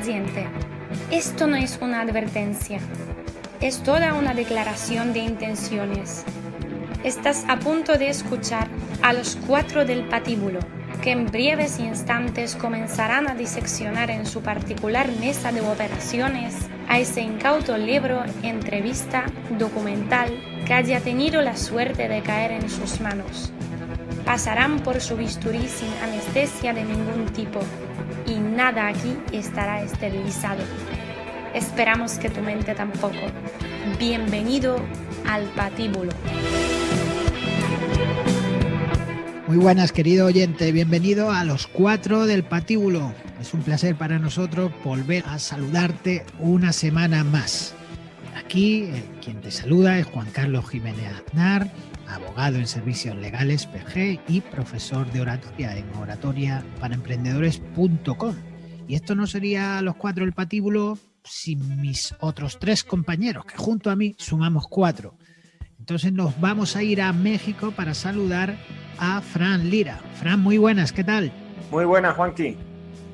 oyente, esto no es una advertencia, es toda una declaración de intenciones. Estás a punto de escuchar a los 4 del patíbulo, que en breves instantes comenzarán a diseccionar en su particular mesa de operaciones a ese incauto libro, entrevista, documental que haya tenido la suerte de caer en sus manos. Pasarán por su bisturí sin anestesia de ningún tipo y nada aquí estará esterilizado. Esperamos que tu mente tampoco. Bienvenido al patíbulo. Muy buenas, querido oyente, bienvenido a los 4 del patíbulo. Es un placer para nosotros volver a saludarte una semana más. Aquí quien te saluda es Juan Carlos Jiménez Aznar, abogado en servicios legales PG y profesor de oratoria en oratoriaparaemprendedores.com. Y esto no sería los 4 del patíbulo sin mis otros 3 compañeros, que junto a mí sumamos 4. Entonces nos vamos a ir a México para saludar a Fran Lira. Fran, muy buenas, ¿qué tal? Muy buenas, Juanqui.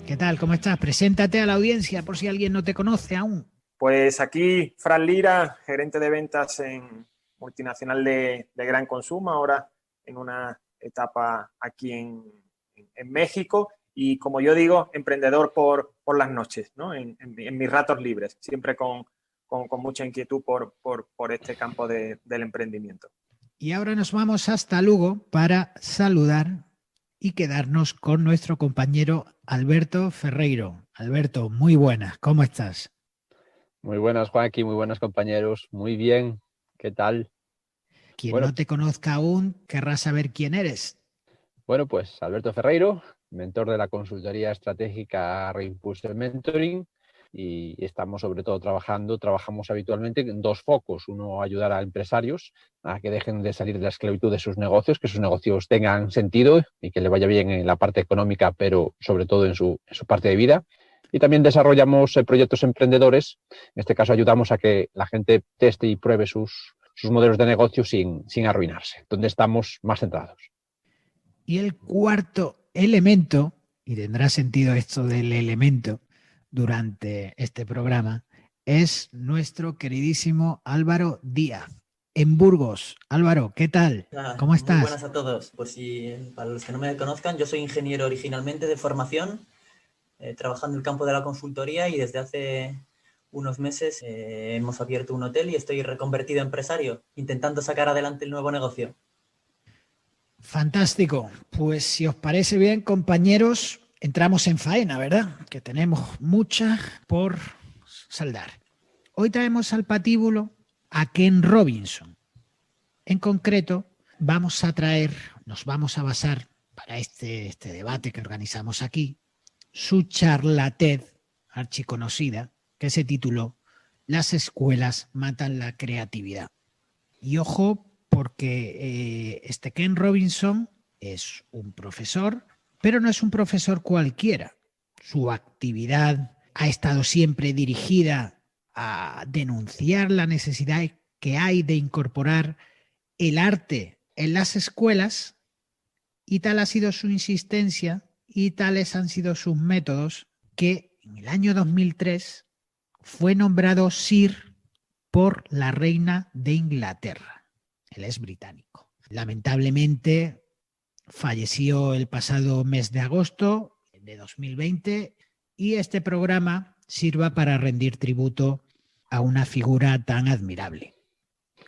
¿Qué tal? ¿Cómo estás? Preséntate a la audiencia por si alguien no te conoce aún. Pues aquí, Fran Lira, gerente de ventas en multinacional de gran consumo, ahora en una etapa aquí en México y, como yo digo, emprendedor por las noches, ¿no? En mis ratos libres, siempre con mucha inquietud por este campo del emprendimiento. Y ahora nos vamos hasta Lugo para saludar y quedarnos con nuestro compañero Alberto Ferreiro. Alberto, muy buenas, ¿cómo estás? Muy buenas, Juanqui, muy buenas, compañeros. Muy bien, ¿qué tal? Quien no te conozca aún querrá saber quién eres. Bueno, pues Alberto Ferreiro, mentor de la consultoría estratégica Reimpulse Mentoring, y estamos sobre todo trabajamos habitualmente en 2 focos. Uno, ayudar a empresarios a que dejen de salir de la esclavitud de sus negocios, que sus negocios tengan sentido y que le vaya bien en la parte económica, pero sobre todo en su parte de vida. Y también desarrollamos proyectos emprendedores. En este caso ayudamos a que la gente teste y pruebe sus modelos de negocio sin arruinarse, donde estamos más centrados. Y el 4 elemento, y tendrá sentido esto del elemento durante este programa, es nuestro queridísimo Álvaro Díaz, en Burgos. Álvaro, ¿qué tal? ¿Cómo estás? Muy buenas a todos. Pues para los que no me conozcan, yo soy ingeniero originalmente de formación, trabajando en el campo de la consultoría, y desde hace unos meses hemos abierto un hotel y estoy reconvertido a empresario, intentando sacar adelante el nuevo negocio. Fantástico. Pues si os parece bien, compañeros, entramos en faena, ¿verdad? Que tenemos muchas por saldar. Hoy traemos al patíbulo a Ken Robinson. En concreto, nos vamos a basar para este debate que organizamos aquí, su charla TED archiconocida, que se tituló "Las escuelas matan la creatividad". Y ojo, porque Ken Robinson es un profesor, pero no es un profesor cualquiera. Su actividad ha estado siempre dirigida a denunciar la necesidad que hay de incorporar el arte en las escuelas, y tal ha sido su insistencia y tales han sido sus métodos que en el año 2003 fue nombrado Sir por la reina de Inglaterra. Él es británico. Lamentablemente falleció el pasado mes de agosto de 2020 y este programa sirva para rendir tributo a una figura tan admirable.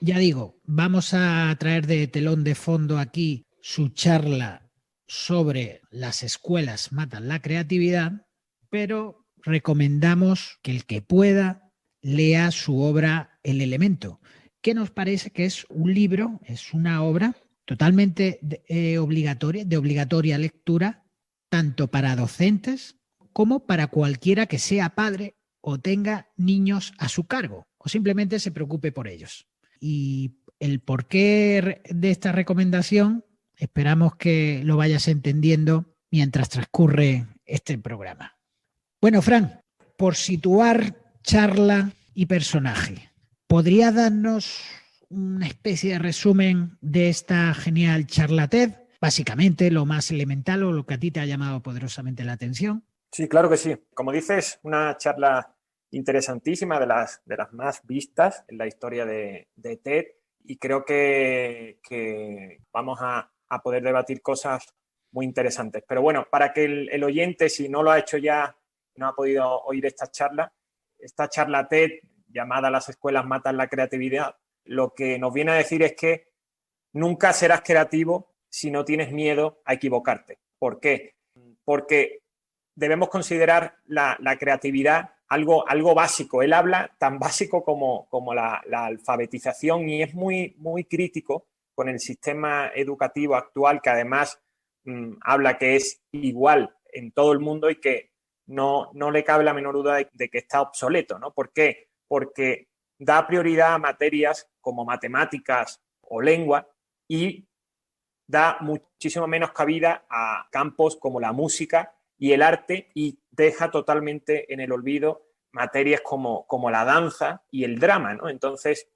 Ya digo, vamos a traer de telón de fondo aquí su charla sobre las escuelas matan la creatividad, pero recomendamos que el que pueda lea su obra El Elemento, que nos parece que es un libro, es una obra totalmente obligatoria lectura, tanto para docentes como para cualquiera que sea padre o tenga niños a su cargo o simplemente se preocupe por ellos. Y el porqué de esta recomendación esperamos que lo vayas entendiendo mientras transcurre este programa. Bueno, Fran, por situar charla y personaje, ¿podría darnos una especie de resumen de esta genial charla TED? Básicamente lo más elemental o lo que a ti te ha llamado poderosamente la atención. Sí, claro que sí. Como dices, una charla interesantísima, de las más vistas en la historia de TED, y creo que vamos a poder debatir cosas muy interesantes. Pero bueno, para que el oyente, si no lo ha hecho ya, no ha podido oír esta charla TED llamada Las escuelas matan la creatividad, lo que nos viene a decir es que nunca serás creativo si no tienes miedo a equivocarte. ¿Por qué? Porque debemos considerar la creatividad algo básico. Él habla tan básico como la alfabetización, y es muy, muy crítico con el sistema educativo actual, que además habla que es igual en todo el mundo y que no le cabe la menor duda de que está obsoleto, ¿no? ¿Por qué? Porque da prioridad a materias como matemáticas o lengua y da muchísimo menos cabida a campos como la música y el arte, y deja totalmente en el olvido materias como la danza y el drama, ¿no? Entonces,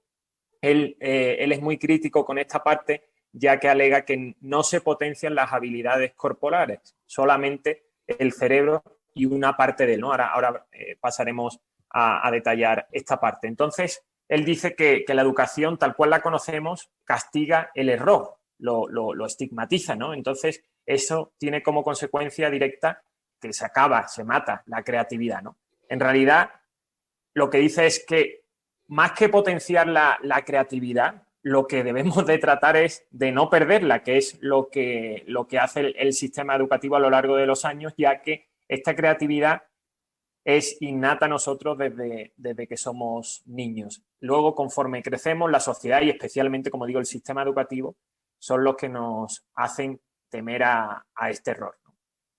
él es muy crítico con esta parte, ya que alega que no se potencian las habilidades corporales, solamente el cerebro y una parte de él, ¿no? Ahora pasaremos a detallar esta parte. Entonces, él dice que la educación, tal cual la conocemos, castiga el error, lo estigmatiza, ¿no? Entonces, eso tiene como consecuencia directa que se mata la creatividad, ¿no? En realidad, lo que dice es que más que potenciar la creatividad, lo que debemos de tratar es de no perderla, que es lo que hace el sistema educativo a lo largo de los años, ya que esta creatividad es innata a nosotros desde que somos niños. Luego, conforme crecemos, la sociedad y especialmente, como digo, el sistema educativo son los que nos hacen temer a este error, ¿no?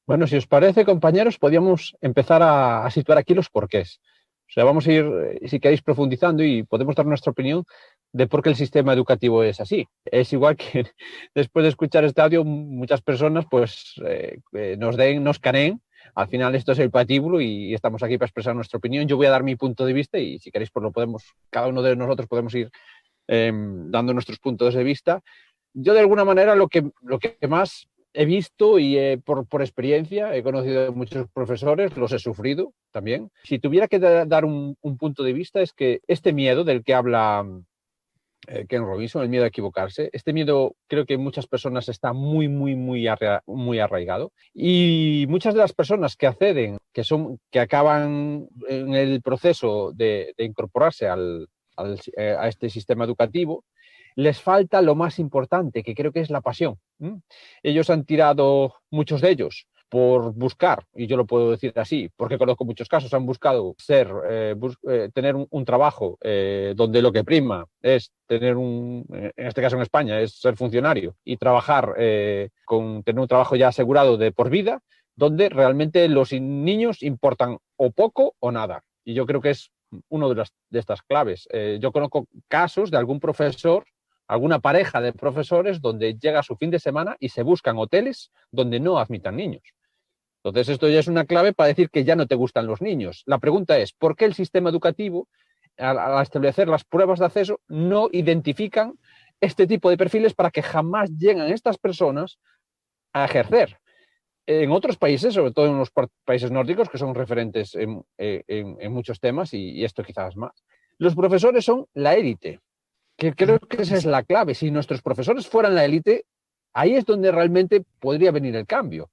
Bueno, si os parece, compañeros, podríamos empezar a situar aquí los porqués. O sea, vamos a ir, si queréis, profundizando y podemos dar nuestra opinión de por qué el sistema educativo es así. Es igual que después de escuchar este audio, muchas personas pues nos caneen. Al final esto es el patíbulo y estamos aquí para expresar nuestra opinión. Yo voy a dar mi punto de vista y si queréis, pues cada uno de nosotros podemos ir dando nuestros puntos de vista. Yo de alguna manera lo que más he visto y por experiencia, he conocido a muchos profesores, los he sufrido también. Si tuviera que dar un punto de vista, es que este miedo del que habla Ken Robinson, el miedo a equivocarse, este miedo creo que en muchas personas está muy, muy, muy arraigado. Y muchas de las personas que acceden, que acaban en el proceso de incorporarse a este sistema educativo, les falta lo más importante, que creo que es la pasión. Ellos han tirado, muchos de ellos, por buscar, y yo lo puedo decir así, porque conozco muchos casos, han buscado tener un trabajo donde lo que prima es tener en este caso en España, es ser funcionario y trabajar tener un trabajo ya asegurado de por vida, donde realmente los niños importan o poco o nada. Y yo creo que es una de estas claves. Yo conozco casos de algún profesor, alguna pareja de profesores donde llega su fin de semana y se buscan hoteles donde no admitan niños. Entonces esto ya es una clave para decir que ya no te gustan los niños. La pregunta es, ¿por qué el sistema educativo, al establecer las pruebas de acceso, no identifican este tipo de perfiles para que jamás lleguen estas personas a ejercer? En otros países, sobre todo en los países nórdicos, que son referentes en muchos temas, y esto quizás más, los profesores son la élite, que creo que esa es la clave. Si nuestros profesores fueran la élite, ahí es donde realmente podría venir el cambio.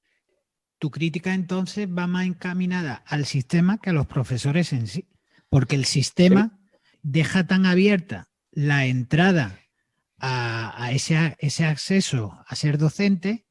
Tu crítica entonces va más encaminada al sistema que a los profesores en sí, porque el sistema deja tan abierta la entrada a ese acceso a ser docente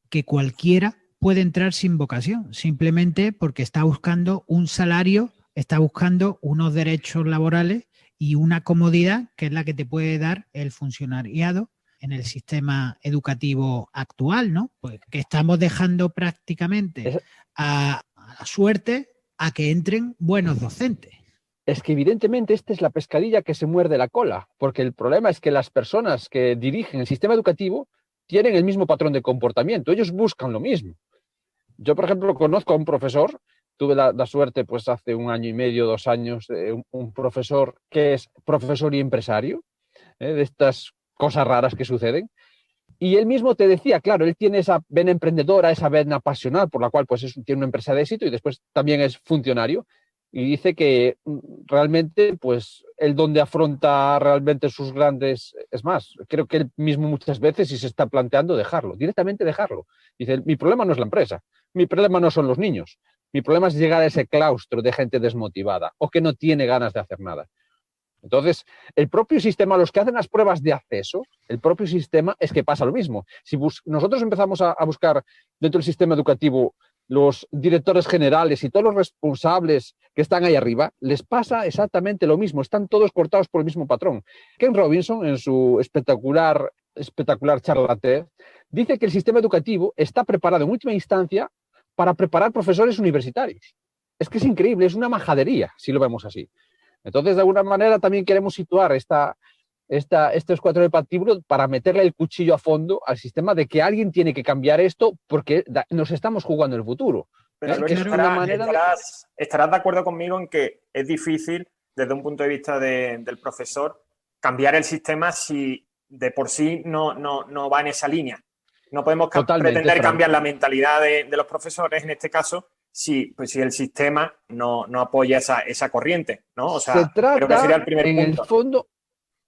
que cualquiera puede entrar sin vocación, simplemente porque está buscando un salario, está buscando unos derechos laborales y una comodidad que es la que te puede dar el funcionariado en el sistema educativo actual, ¿no? Pues que estamos dejando prácticamente a la suerte a que entren buenos docentes. Es que evidentemente esta es la pescadilla que se muerde la cola, porque el problema es que las personas que dirigen el sistema educativo tienen el mismo patrón de comportamiento, ellos buscan lo mismo. Yo, por ejemplo, conozco a un profesor, tuve la suerte pues hace 1 año y medio, 2 años, un profesor que es profesor y empresario, de estas cosas raras que suceden, Y él mismo te decía, claro, él tiene esa vena emprendedora, esa vena pasional, por la cual pues tiene una empresa de éxito y después también es funcionario. Y dice que realmente, pues, él donde afronta realmente sus grandes... Es más, creo que él mismo muchas veces sí se está planteando dejarlo, directamente dejarlo. Dice, mi problema no es la empresa, mi problema no son los niños, mi problema es llegar a ese claustro de gente desmotivada o que no tiene ganas de hacer nada. Entonces, el propio sistema, los que hacen las pruebas de acceso, el propio sistema es que pasa lo mismo. Si nosotros empezamos a buscar dentro del sistema educativo los directores generales y todos los responsables que están ahí arriba, les pasa exactamente lo mismo. Están todos cortados por el mismo patrón. Ken Robinson, en su espectacular charla TED, dice que el sistema educativo está preparado en última instancia para preparar profesores universitarios. Es que es increíble, es una majadería, si lo vemos así. Entonces, de alguna manera, también queremos situar estos 4 de patíbulo para meterle el cuchillo a fondo al sistema de que alguien tiene que cambiar esto porque nos estamos jugando el futuro. Pero Alberto, estarás de acuerdo conmigo en que es difícil, desde un punto de vista del profesor, cambiar el sistema si de por sí no va en esa línea. No podemos pretender cambiar la mentalidad de los profesores, en este caso, si el sistema no apoya esa corriente, ¿no? O sea, creo que sería el primer punto.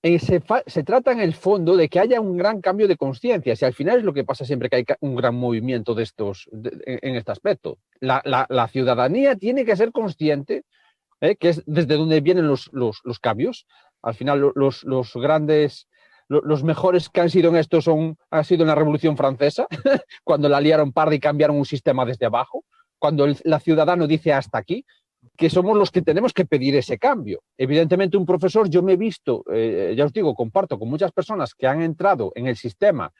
En el fondo, se trata en el fondo de que haya un gran cambio de conciencia. Si al final es lo que pasa siempre que hay un gran movimiento en este aspecto. La ciudadanía tiene que ser consciente, que es desde donde vienen los cambios. Al final los grandes... Los mejores que han sido en esto han sido en la Revolución Francesa, cuando la liaron parda y cambiaron un sistema desde abajo, cuando el ciudadano dice hasta aquí, que somos los que tenemos que pedir ese cambio. Evidentemente, un profesor, yo me he visto, ya os digo, comparto con muchas personas que han entrado en el sistema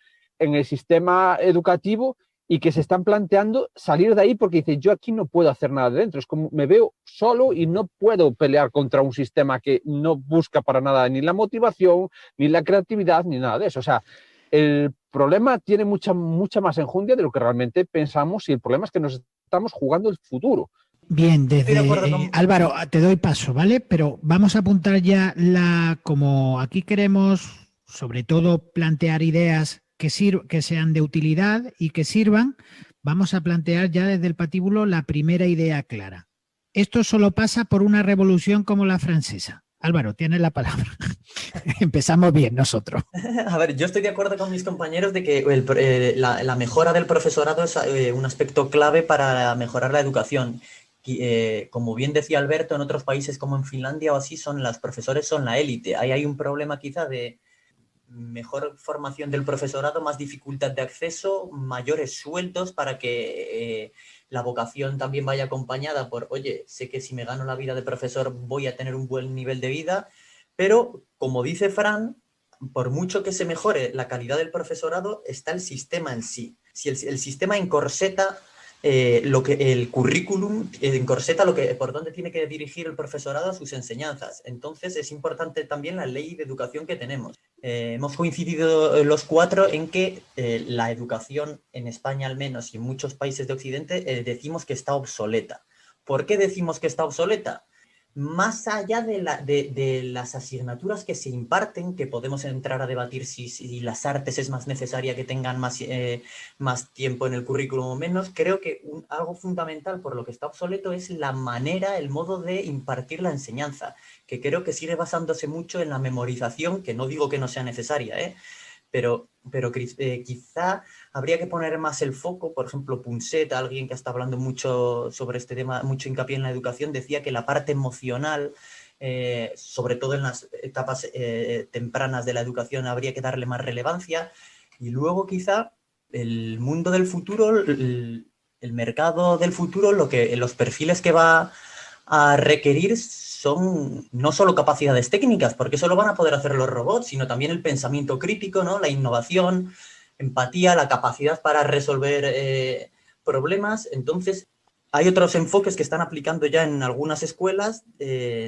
educativo y que se están planteando salir de ahí porque dicen, yo aquí no puedo hacer nada de dentro, es como me veo solo y no puedo pelear contra un sistema que no busca para nada ni la motivación, ni la creatividad, ni nada de eso. O sea, el problema tiene mucha más enjundia de lo que realmente pensamos y el problema es que nos estamos jugando el futuro. Bien, Álvaro, te doy paso, ¿vale? Pero vamos a apuntar ya como aquí queremos, sobre todo, plantear ideas que sean de utilidad y que sirvan, vamos a plantear ya desde el patíbulo la primera idea clara. Esto solo pasa por una revolución como la francesa. Álvaro, tienes la palabra. Empezamos bien nosotros. A ver, yo estoy de acuerdo con mis compañeros de que la mejora del profesorado es un aspecto clave para mejorar la educación. Como bien decía Alberto, en otros países como en Finlandia o así, los profesores son la élite. Ahí hay un problema quizá de mejor formación del profesorado, más dificultad de acceso, mayores sueldos para que la vocación también vaya acompañada por, oye, sé que si me gano la vida de profesor voy a tener un buen nivel de vida, pero como dice Fran, por mucho que se mejore la calidad del profesorado, está el sistema en sí. Si el sistema encorseta el currículum, encorseta por dónde tiene que dirigir el profesorado a sus enseñanzas. Entonces es importante también la ley de educación que tenemos. Hemos coincidido los 4 en que la educación en España al menos y en muchos países de Occidente decimos que está obsoleta. ¿Por qué decimos que está obsoleta? Más allá de las asignaturas que se imparten, que podemos entrar a debatir si las artes es más necesaria que tengan más tiempo en el currículum o menos, creo que algo fundamental por lo que está obsoleto es la manera, el modo de impartir la enseñanza, que creo que sigue basándose mucho en la memorización, que no digo que no sea necesaria, pero quizá habría que poner más el foco. Por ejemplo, Punset, alguien que está hablando mucho sobre este tema, mucho hincapié en la educación, decía que la parte emocional, sobre todo en las etapas tempranas de la educación, habría que darle más relevancia. Y luego quizá el mundo del futuro, el mercado del futuro, los perfiles que va a requerir son no solo capacidades técnicas, porque eso lo van a poder hacer los robots, sino también el pensamiento crítico, ¿no? La innovación, empatía, la capacidad para resolver problemas. Entonces, hay otros enfoques que están aplicando ya en algunas escuelas,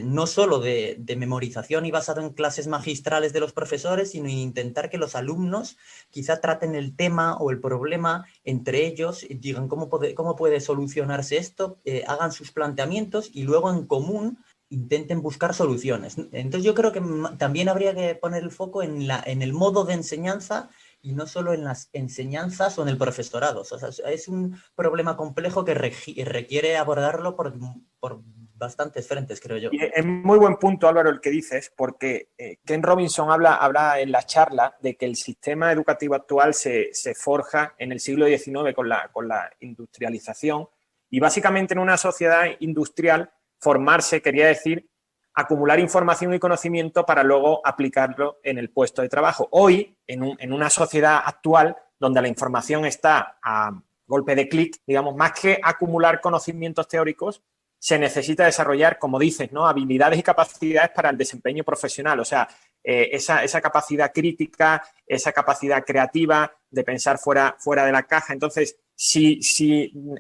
no solo de memorización y basado en clases magistrales de los profesores, sino intentar que los alumnos quizá traten el tema o el problema entre ellos y digan cómo puede solucionarse esto, hagan sus planteamientos y luego en común intenten buscar soluciones. Entonces yo creo que también habría que poner el foco en el modo de enseñanza y no solo en las enseñanzas o en el profesorado. O sea, es un problema complejo que requiere abordarlo por bastantes frentes, creo yo. Y es muy buen punto, Álvaro, el que dices, porque Ken Robinson habla en la charla de que el sistema educativo actual se forja en el siglo XIX con la industrialización, y básicamente en una sociedad industrial formarse quería decir acumular información y conocimiento para luego aplicarlo en el puesto de trabajo. Hoy, en una sociedad actual donde la información está a golpe de clic, digamos, más que acumular conocimientos teóricos, se necesita desarrollar, como dices, ¿no?, habilidades y capacidades para el desempeño profesional. O sea, esa capacidad crítica, esa capacidad creativa de pensar fuera de la caja. Entonces, si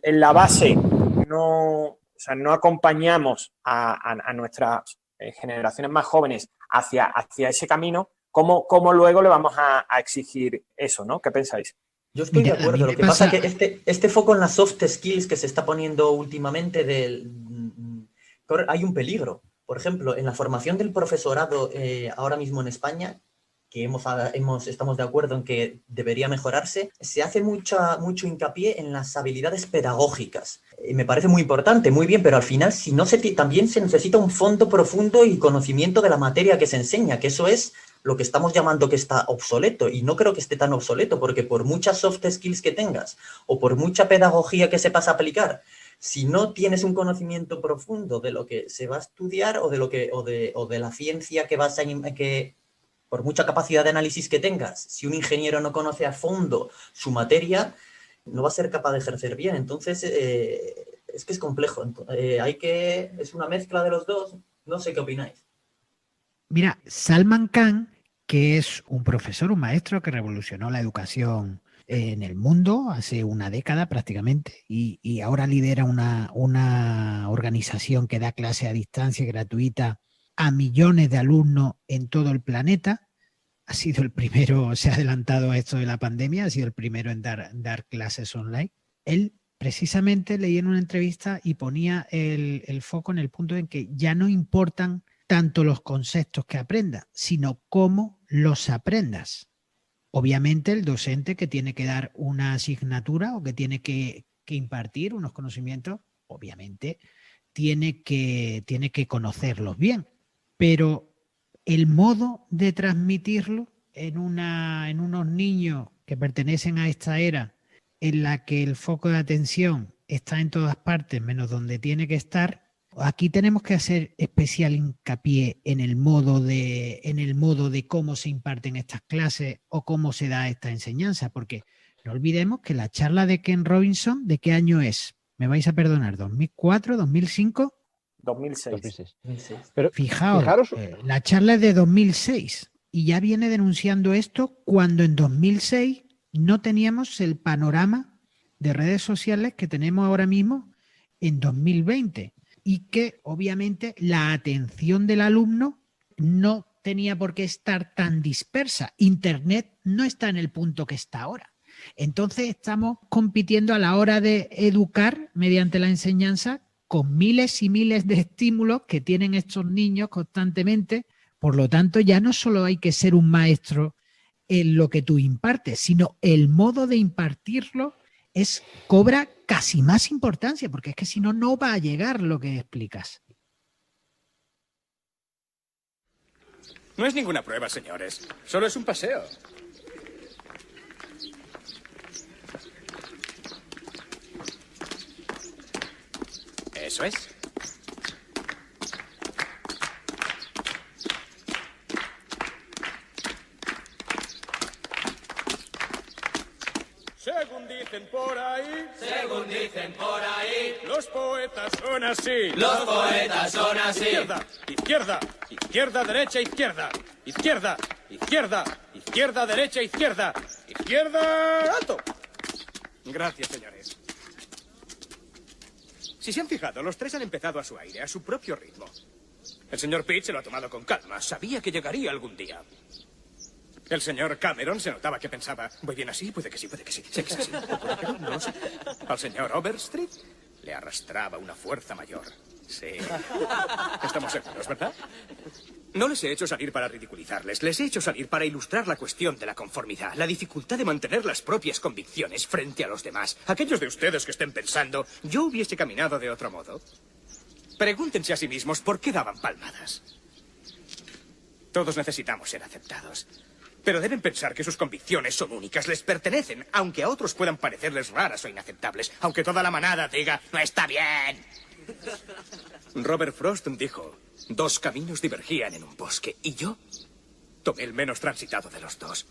en la base no acompañamos a nuestras generaciones más jóvenes hacia ese camino, ¿cómo luego le vamos a exigir eso, ¿no? ¿Qué pensáis? Yo estoy de acuerdo. Lo que pasa es que este foco en las soft skills que se está poniendo últimamente, hay un peligro. Por ejemplo, en la formación del profesorado ahora mismo en España, que estamos de acuerdo en que debería mejorarse, se hace mucho hincapié en las habilidades pedagógicas. Me parece muy importante, muy bien, pero al final también se necesita un fondo profundo y conocimiento de la materia que se enseña, que eso es lo que estamos llamando que está obsoleto, y no creo que esté tan obsoleto, porque por muchas soft skills que tengas o por mucha pedagogía que sepas aplicar, si no tienes un conocimiento profundo de lo que se va a estudiar o de la ciencia que por mucha capacidad de análisis que tengas, si un ingeniero no conoce a fondo su materia, no va a ser capaz de ejercer bien. Entonces, es que es complejo. Es una mezcla de los dos. No sé qué opináis. Mira, Salman Khan, que es un profesor, un maestro que revolucionó la educación en el mundo hace una década prácticamente, y ahora lidera una organización que da clase a distancia gratuita a millones de alumnos en todo el planeta. Ha sido el primero, se ha adelantado a esto de la pandemia, ha sido el primero en dar clases online. Él precisamente leí en una entrevista y ponía el foco en el punto en que ya no importan tanto los conceptos que aprendas, sino cómo los aprendas. Obviamente el docente que tiene que dar una asignatura o que tiene que impartir unos conocimientos, obviamente tiene que conocerlos bien, pero el modo de transmitirlo en unos niños que pertenecen a esta era en la que el foco de atención está en todas partes menos donde tiene que estar, aquí tenemos que hacer especial hincapié en el modo de cómo se imparten estas clases o cómo se da esta enseñanza, porque no olvidemos que la charla de Ken Robinson, ¿de qué año es? Me vais a perdonar, ¿2004, 2005? 2006. Pero fijaos, la charla es de 2006 y ya viene denunciando esto cuando en 2006 no teníamos el panorama de redes sociales que tenemos ahora mismo en 2020, y que obviamente la atención del alumno no tenía por qué estar tan dispersa. Internet no está en el punto que está ahora. Entonces estamos compitiendo a la hora de educar mediante la enseñanza con miles y miles de estímulos que tienen estos niños constantemente. Por lo tanto, ya no solo hay que ser un maestro en lo que tú impartes, sino el modo de impartirlo cobra casi más importancia, porque es que si no, no va a llegar lo que explicas. No es ninguna prueba, señores. Solo es un paseo. Eso es. Según dicen por ahí, los poetas son así. Los poetas son así. Izquierda, izquierda, izquierda, derecha, izquierda. Izquierda, izquierda, izquierda, derecha, izquierda. Izquierda, alto. Gracias, señores. Si se han fijado, los tres han empezado a su aire, a su propio ritmo. El señor Pitt se lo ha tomado con calma. Sabía que llegaría algún día. El señor Cameron se notaba que pensaba, ¿voy bien así? Puede que sí, puede que sí. Sé que sí. Puede que no, no lo sé. Al señor Overstreet le arrastraba una fuerza mayor. Sí. Estamos seguros, ¿verdad? No les he hecho salir para ridiculizarles, les he hecho salir para ilustrar la cuestión de la conformidad, la dificultad de mantener las propias convicciones frente a los demás. Aquellos de ustedes que estén pensando, yo hubiese caminado de otro modo, pregúntense a sí mismos por qué daban palmadas. Todos necesitamos ser aceptados. Pero deben pensar que sus convicciones son únicas, les pertenecen, aunque a otros puedan parecerles raras o inaceptables, aunque toda la manada diga, no está bien. Robert Frost dijo, 2 caminos divergían en un bosque, y yo tomé el menos transitado de los 2.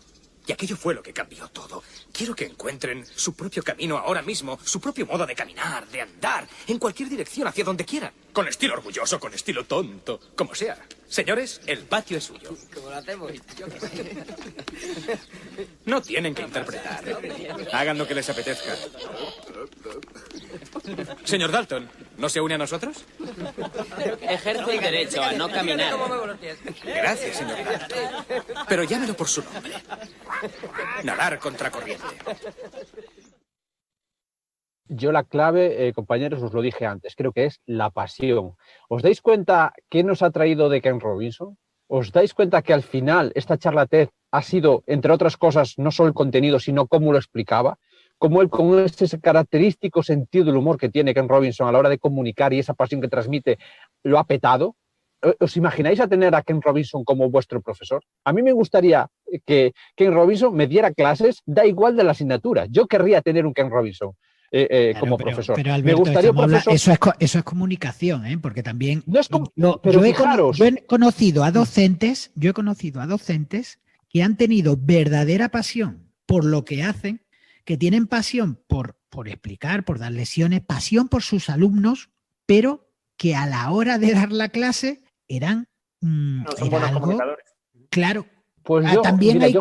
Y aquello fue lo que cambió todo. Quiero que encuentren su propio camino ahora mismo, su propio modo de caminar, de andar, en cualquier dirección, hacia donde quieran. Con estilo orgulloso, con estilo tonto, como sea. Señores, el patio es suyo. ¿Cómo lo hacemos? No tienen que interpretar. Hagan lo que les apetezca. Señor Dalton, ¿no se une a nosotros? Ejerce el derecho a no caminar. Gracias, señor Dalton. Pero llámelo por su nombre. Nadar contracorriente. Yo la clave, compañeros, os lo dije antes, creo que es la pasión. ¿Os dais cuenta qué nos ha traído de Ken Robinson? ¿Os dais cuenta que al final esta charla TED ha sido, entre otras cosas, no solo el contenido, sino cómo lo explicaba? Cómo él, con ese característico sentido del humor que tiene Ken Robinson a la hora de comunicar y esa pasión que transmite, lo ha petado. ¿Os imagináis a tener a Ken Robinson como vuestro profesor? A mí me gustaría que Ken Robinson me diera clases, da igual de la asignatura. Yo querría tener un Ken Robinson. Como profesor. Pero Alberto, me gustaría profesor... eso es comunicación, ¿eh? Porque también no es yo he conocido a docentes, que han tenido verdadera pasión por lo que hacen, que tienen pasión por explicar, por dar lecciones, pasión por sus alumnos, pero que a la hora de dar la clase no son buenos comunicadores. Claro. Pues también hay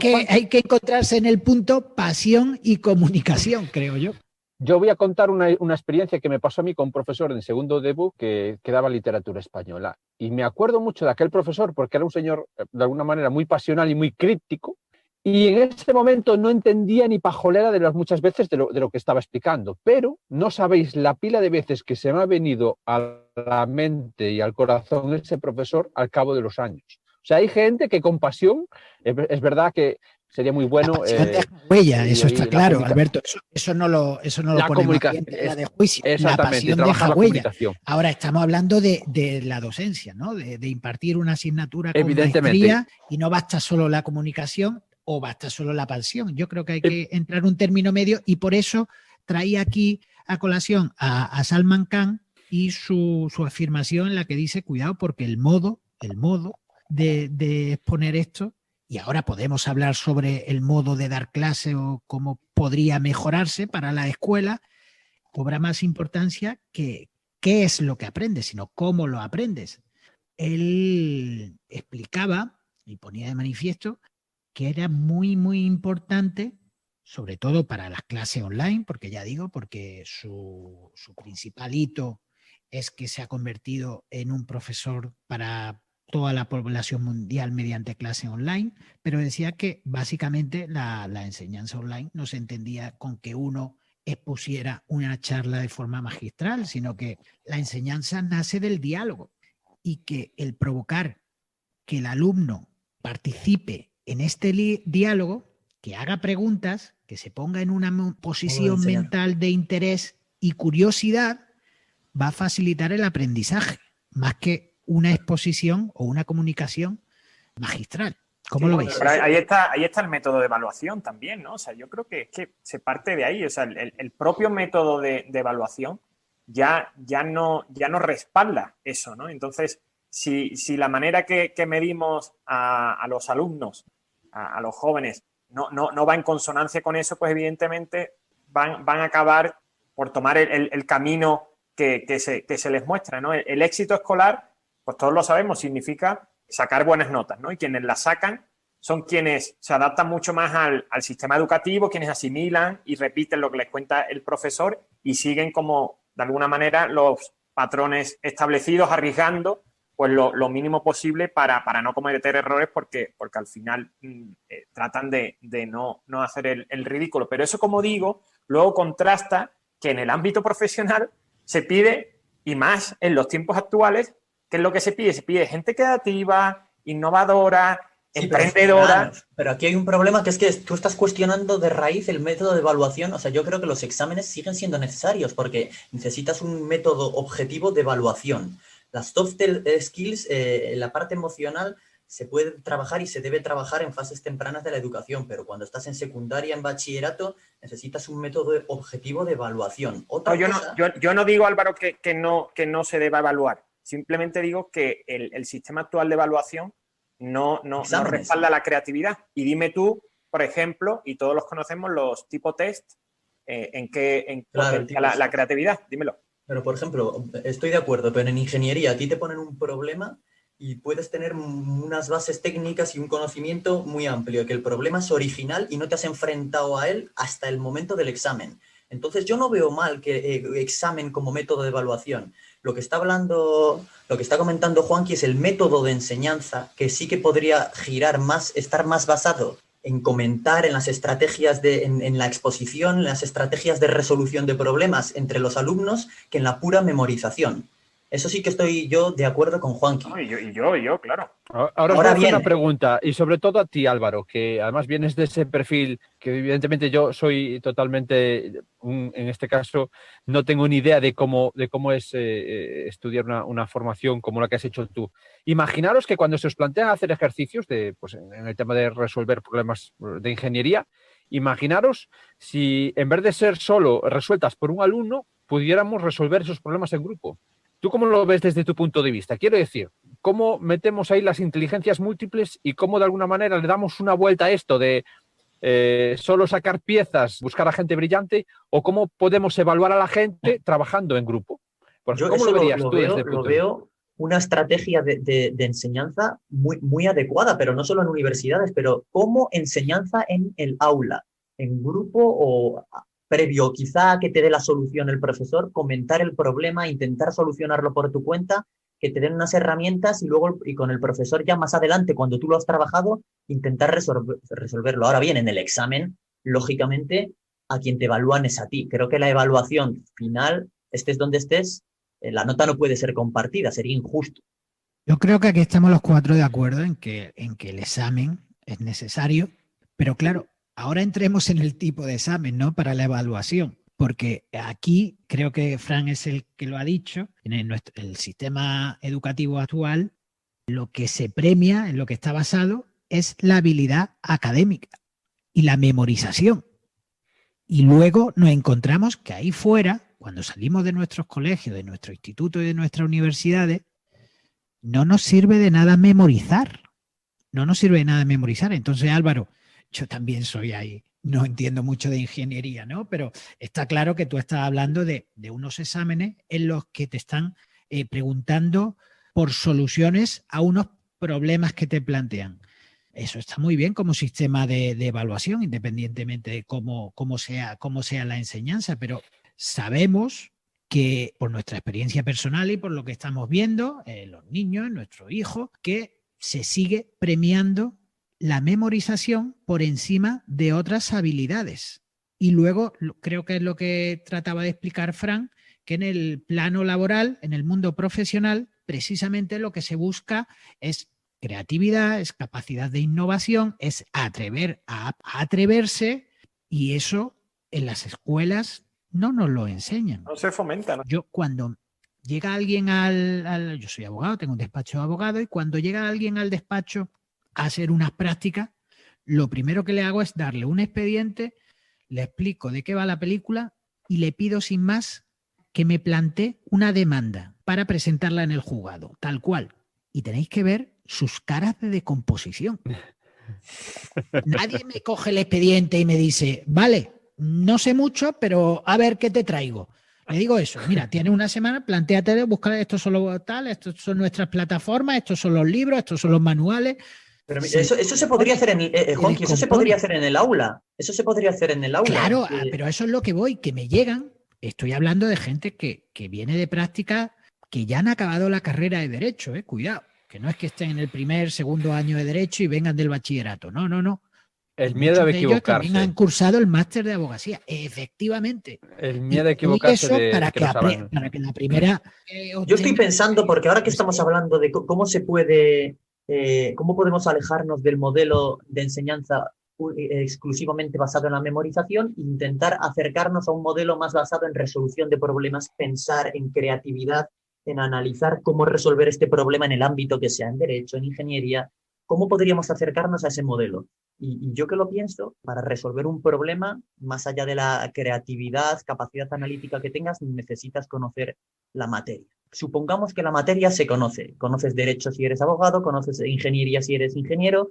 que encontrarse en el punto pasión y comunicación, creo yo. Yo voy a contar una experiencia que me pasó a mí con un profesor en segundo de BUC que daba literatura española. Y me acuerdo mucho de aquel profesor porque era un señor, de alguna manera, muy pasional y muy críptico. Y en ese momento no entendía ni pajolera de las muchas veces de lo que estaba explicando. Pero no sabéis la pila de veces que se me ha venido a la mente y al corazón ese profesor al cabo de los años. O sea, hay gente que con pasión, es verdad que sería muy bueno. La pasión deja huella, eso está claro, Alberto. Eso no lo ponemos aquí en tela de juicio. La pasión deja huella. Ahora estamos hablando de la docencia, ¿no? De impartir una asignatura con maestría, y no basta solo la comunicación o basta solo la pasión. Yo creo que hay que entrar un término medio, y por eso traía aquí a colación a Salman Khan y su afirmación en la que dice, cuidado, porque el modo de exponer esto, y ahora podemos hablar sobre el modo de dar clase o cómo podría mejorarse para la escuela, cobra más importancia que qué es lo que aprendes, sino cómo lo aprendes. Él explicaba y ponía de manifiesto que era muy, muy importante, sobre todo para las clases online, porque su principal hito es que se ha convertido en un profesor para toda la población mundial mediante clase online, pero decía que básicamente la enseñanza online no se entendía con que uno expusiera una charla de forma magistral, sino que la enseñanza nace del diálogo, y que el provocar que el alumno participe en este diálogo, que haga preguntas, que se ponga en una posición mental de interés y curiosidad, va a facilitar el aprendizaje, más que una exposición o una comunicación magistral. ¿Cómo lo veis? Pero ahí está el método de evaluación también, ¿no? O sea, yo creo que es que se parte de ahí. O sea, el propio método de evaluación ya no respalda eso, ¿no? Entonces, si la manera que medimos a los alumnos, a los jóvenes, no va en consonancia con eso, pues evidentemente van a acabar por tomar el camino que se les muestra, ¿no? El éxito escolar, pues todos lo sabemos, significa sacar buenas notas, ¿no? Y quienes las sacan son quienes se adaptan mucho más al sistema educativo, quienes asimilan y repiten lo que les cuenta el profesor y siguen como, de alguna manera, los patrones establecidos, arriesgando pues lo mínimo posible para no cometer errores, porque al final tratan de no hacer el ridículo. Pero eso, como digo, luego contrasta que en el ámbito profesional se pide, y más en los tiempos actuales, ¿qué es lo que se pide? Se pide gente creativa, innovadora, Sí, emprendedora. pero aquí hay un problema que es que tú estás cuestionando de raíz el método de evaluación. O sea, yo creo que los exámenes siguen siendo necesarios porque necesitas un método objetivo de evaluación. Las soft skills, la parte emocional, se puede trabajar y se debe trabajar en fases tempranas de la educación, pero cuando estás en secundaria, en bachillerato, necesitas un método objetivo de evaluación. Yo no digo, Álvaro, que no se deba evaluar. Simplemente digo que el sistema actual de evaluación no respalda la creatividad. Y dime tú, por ejemplo, y todos los conocemos, los tipo test, ¿en qué potencia la creatividad? Dímelo. Pero, por ejemplo, estoy de acuerdo, pero en ingeniería a ti te ponen un problema y puedes tener unas bases técnicas y un conocimiento muy amplio, que el problema es original y no te has enfrentado a él hasta el momento del examen. Entonces, yo no veo mal que examen como método de evaluación. Lo que está comentando Juanqui es el método de enseñanza, que sí que podría estar más basado en comentar en las estrategias en la exposición, en las estrategias de resolución de problemas entre los alumnos, que en la pura memorización. Eso sí que estoy yo de acuerdo con Juanqui. Yo, claro. Ahora os voy a hacer una pregunta, y sobre todo a ti, Álvaro, que además vienes de ese perfil que evidentemente yo soy totalmente, en este caso, no tengo ni idea de cómo es estudiar una formación como la que has hecho tú. Imaginaros que cuando se os plantean hacer ejercicios pues, en el tema de resolver problemas de ingeniería, imaginaros si en vez de ser solo resueltas por un alumno, pudiéramos resolver esos problemas en grupo. ¿Tú cómo lo ves desde tu punto de vista? Quiero decir, ¿cómo metemos ahí las inteligencias múltiples y cómo de alguna manera le damos una vuelta a esto de solo sacar piezas, buscar a gente brillante, o cómo podemos evaluar a la gente trabajando en grupo? ¿Cómo lo verías tú desde el punto de vista? Veo una estrategia de enseñanza muy adecuada, pero no solo en universidades, pero como enseñanza en el aula, en grupo o previo quizá a que te dé la solución el profesor, comentar el problema, intentar solucionarlo por tu cuenta, que te den unas herramientas y luego y con el profesor ya más adelante, cuando tú lo has trabajado, intentar resolverlo. Ahora bien, en el examen, lógicamente, a quien te evalúan es a ti. Creo que la evaluación final, estés donde estés, la nota no puede ser compartida, sería injusto. Yo creo que aquí estamos los cuatro de acuerdo en que el examen es necesario, pero claro, ahora entremos en el tipo de examen, ¿no? Para la evaluación, porque aquí creo que Fran es el que lo ha dicho, en el sistema educativo actual, lo que se premia, en lo que está basado, es la habilidad académica y la memorización. Y luego nos encontramos que ahí fuera, cuando salimos de nuestros colegios, de nuestro instituto y de nuestras universidades, no nos sirve de nada memorizar. No nos sirve de nada memorizar. Entonces, Álvaro, yo también soy ahí, no entiendo mucho de ingeniería, ¿no? Pero está claro que tú estás hablando de unos exámenes en los que te están preguntando por soluciones a unos problemas que te plantean. Eso está muy bien como sistema de evaluación, independientemente de cómo sea la enseñanza, pero sabemos que por nuestra experiencia personal y por lo que estamos viendo, los niños, nuestros hijos, que se sigue premiando la memorización por encima de otras habilidades. Y luego, creo que es lo que trataba de explicar Fran, que en el plano laboral, en el mundo profesional, precisamente lo que se busca es creatividad, es capacidad de innovación, es atreverse, y eso en las escuelas no nos lo enseñan. No se fomenta, ¿no? Yo cuando llega alguien yo soy abogado, tengo un despacho de abogado, y cuando llega alguien al despacho a hacer unas prácticas, lo primero que le hago es darle un expediente, le explico de qué va la película y le pido sin más que me plantee una demanda para presentarla en el juzgado, tal cual. Y tenéis que ver sus caras de descomposición. Nadie me coge el expediente y me dice, vale, no sé mucho, pero a ver qué te traigo. Le digo eso, mira, tienes una semana, plantéate, buscar, esto son tal, estos son nuestras plataformas, estos son los libros, estos son los manuales. Pero sí, eso se podría hacer Juanqui, eso se podría hacer en el aula. Eso se podría hacer en el aula. Claro, pero eso es lo que voy, que me llegan. Estoy hablando de gente que viene de práctica, que ya han acabado la carrera de Derecho, cuidado, que no es que estén en el primer, segundo año de Derecho y vengan del bachillerato, no. El miedo a equivocarse. Ellos también han cursado el máster de abogacía, efectivamente. El miedo a equivocarse. Eso para que la primera... Yo estoy pensando, porque ahora que estamos hablando de cómo se puede ¿Cómo podemos alejarnos del modelo de enseñanza exclusivamente basado en la memorización e intentar acercarnos a un modelo más basado en resolución de problemas, pensar en creatividad, en analizar cómo resolver este problema en el ámbito que sea, en derecho, en ingeniería? ¿Cómo podríamos acercarnos a ese modelo? Y yo que lo pienso, para resolver un problema, más allá de la creatividad, capacidad analítica que tengas, necesitas conocer la materia. Supongamos que la materia se conoce. Conoces derecho si eres abogado, conoces ingeniería si eres ingeniero.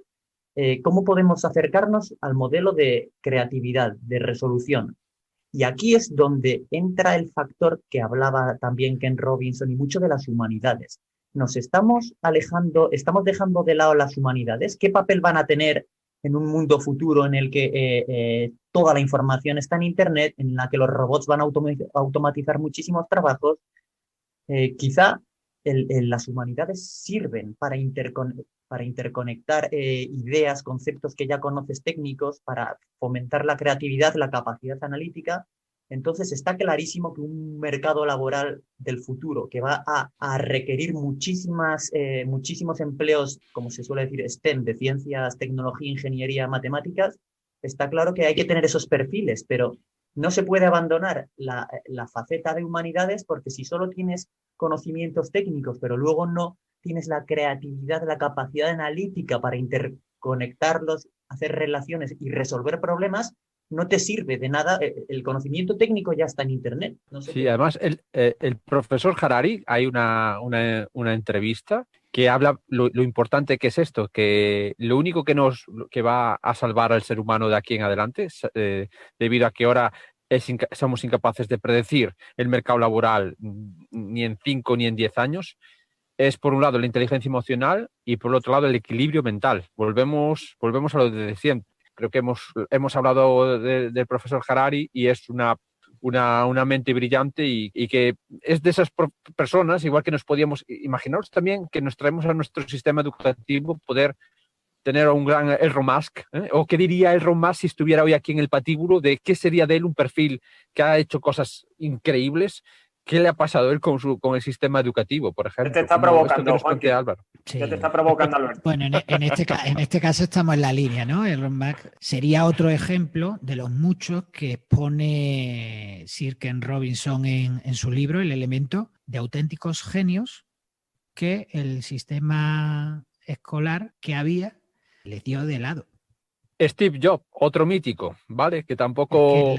¿Cómo podemos acercarnos al modelo de creatividad, de resolución? Y aquí es donde entra el factor que hablaba también Ken Robinson y mucho de las humanidades. Nos estamos alejando, estamos dejando de lado las humanidades. ¿Qué papel van a tener en un mundo futuro en el que toda la información está en Internet, en la que los robots van a automatizar muchísimos trabajos? Quizá las humanidades sirven para interconectar ideas, conceptos que ya conoces técnicos, para fomentar la creatividad, la capacidad analítica. Entonces está clarísimo que un mercado laboral del futuro que va a requerir muchísimos empleos, como se suele decir, STEM, de ciencias, tecnología, ingeniería, matemáticas, está claro que hay que tener esos perfiles, pero no se puede abandonar la faceta de humanidades, porque si solo tienes conocimientos técnicos, pero luego no tienes la creatividad, la capacidad analítica para interconectarlos, hacer relaciones y resolver problemas, no te sirve de nada. El conocimiento técnico ya está en Internet. No sé Sí, además el profesor Harari, hay una entrevista que habla lo importante que es esto, que lo único que va a salvar al ser humano de aquí en adelante, debido a que ahora somos incapaces de predecir el mercado laboral ni en 5 ni en 10 años, es por un lado la inteligencia emocional y por el otro lado el equilibrio mental. Volvemos a lo de siempre. Creo que hemos hablado del profesor Harari y es una mente brillante y que es de esas personas, igual que nos podíamos imaginaros también que nos traemos a nuestro sistema educativo poder tener a un gran Elon Musk, o qué diría Elon Musk si estuviera hoy aquí en el patíbulo, de qué sería de él un perfil que ha hecho cosas increíbles. ¿Qué le ha pasado a él con el sistema educativo, por ejemplo? Te está provocando, Juanqui. Álvaro. Sí. Ya te está provocando, Alberto. Bueno, en este caso estamos en la línea, ¿no? Elon Musk sería otro ejemplo de los muchos que pone Sir Ken Robinson en su libro, El Elemento, de auténticos genios que el sistema escolar que había les dio de lado. Steve Jobs, otro mítico, ¿vale? Que tampoco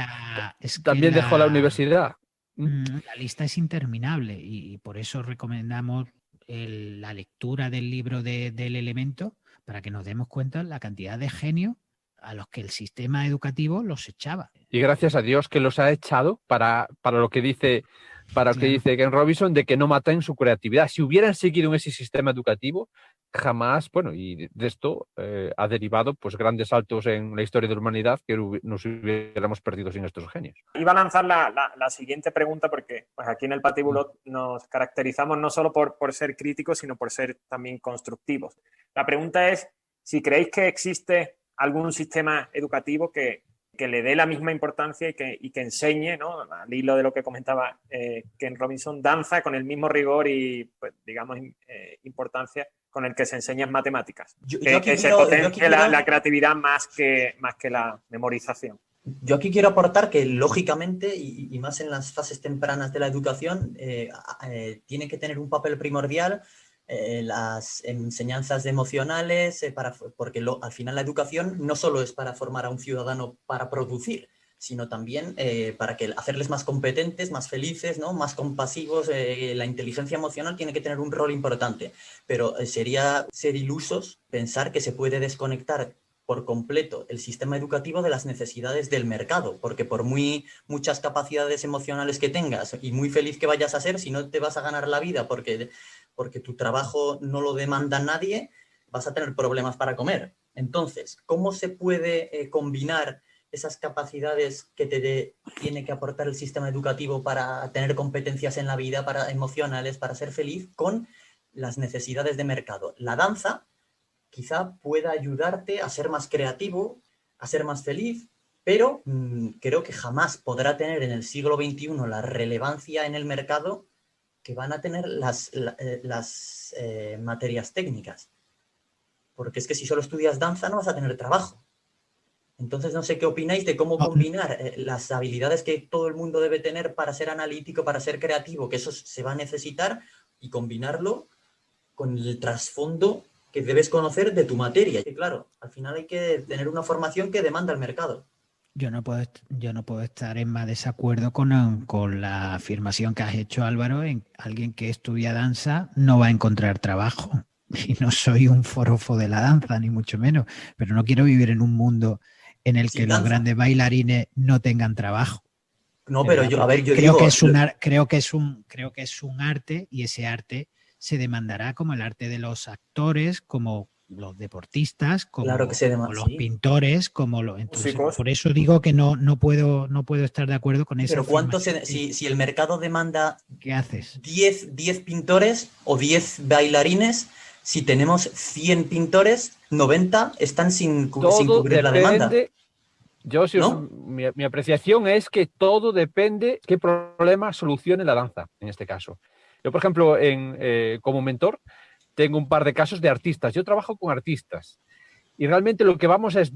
también dejó la universidad. La lista es interminable y por eso recomendamos la lectura del libro del Elemento, para que nos demos cuenta la cantidad de genios a los que el sistema educativo los echaba. Y gracias a Dios que los ha echado para lo que dice que dice Ken Robinson, de que no maten su creatividad. Si hubieran seguido en ese sistema educativo, jamás, bueno, y de esto ha derivado pues grandes saltos en la historia de la humanidad que nos hubiéramos perdido sin estos genios. Iba a lanzar la siguiente pregunta, porque pues aquí en el Patíbulo nos caracterizamos no solo por ser críticos, sino por ser también constructivos. La pregunta es si creéis que existe algún sistema educativo que le dé la misma importancia y que enseñe, ¿no? Al hilo de lo que comentaba Ken Robinson, danza con el mismo rigor y, pues, digamos, importancia con el que se enseña en matemáticas. Que se potencie la creatividad más que la memorización. Yo aquí quiero aportar que, lógicamente, y más en las fases tempranas de la educación, tiene que tener un papel primordial las enseñanzas emocionales, porque al final la educación no solo es para formar a un ciudadano para producir, sino también para hacerles más competentes, más felices, ¿no? Más compasivos. La inteligencia emocional tiene que tener un rol importante, pero sería ser ilusos pensar que se puede desconectar por completo el sistema educativo de las necesidades del mercado, porque por muchas capacidades emocionales que tengas y muy feliz que vayas a ser, si no te vas a ganar la vida porque tu trabajo no lo demanda nadie, vas a tener problemas para comer. Entonces, ¿cómo se puede combinar esas capacidades que tiene que aportar el sistema educativo para tener competencias en la vida, para emocionales, para ser feliz, con las necesidades de mercado? La danza quizá pueda ayudarte a ser más creativo, a ser más feliz, pero creo que jamás podrá tener en el siglo XXI la relevancia en el mercado que van a tener las materias técnicas. porque es que si solo estudias danza no vas a tener trabajo. Entonces no sé qué opináis de cómo combinar las habilidades que todo el mundo debe tener para ser analítico, para ser creativo, que eso se va a necesitar, y combinarlo con el trasfondo que debes conocer de tu materia. Y claro, al final hay que tener una formación que demanda el mercado. Yo no puedo estar en más desacuerdo con la afirmación que has hecho, Álvaro. En alguien que estudia danza no va a encontrar trabajo. Y no soy un forofo de la danza, ni mucho menos. Pero no quiero vivir en un mundo en el que los grandes bailarines no tengan trabajo. No, pero yo creo digo... creo que es un arte, y ese arte se demandará como el arte de los actores, como los deportistas, como, claro que como los pintores, entonces, por eso digo que no puedo estar de acuerdo con eso. Pero ¿cuánto si el mercado demanda, ¿qué haces? 10 pintores o 10 bailarines, si tenemos 100 pintores, 90 están sin cubrir la demanda? Mi apreciación es que todo depende qué problema solucione la danza, en este caso. Yo, por ejemplo, como mentor, tengo un par de casos de artistas. Yo trabajo con artistas y realmente lo que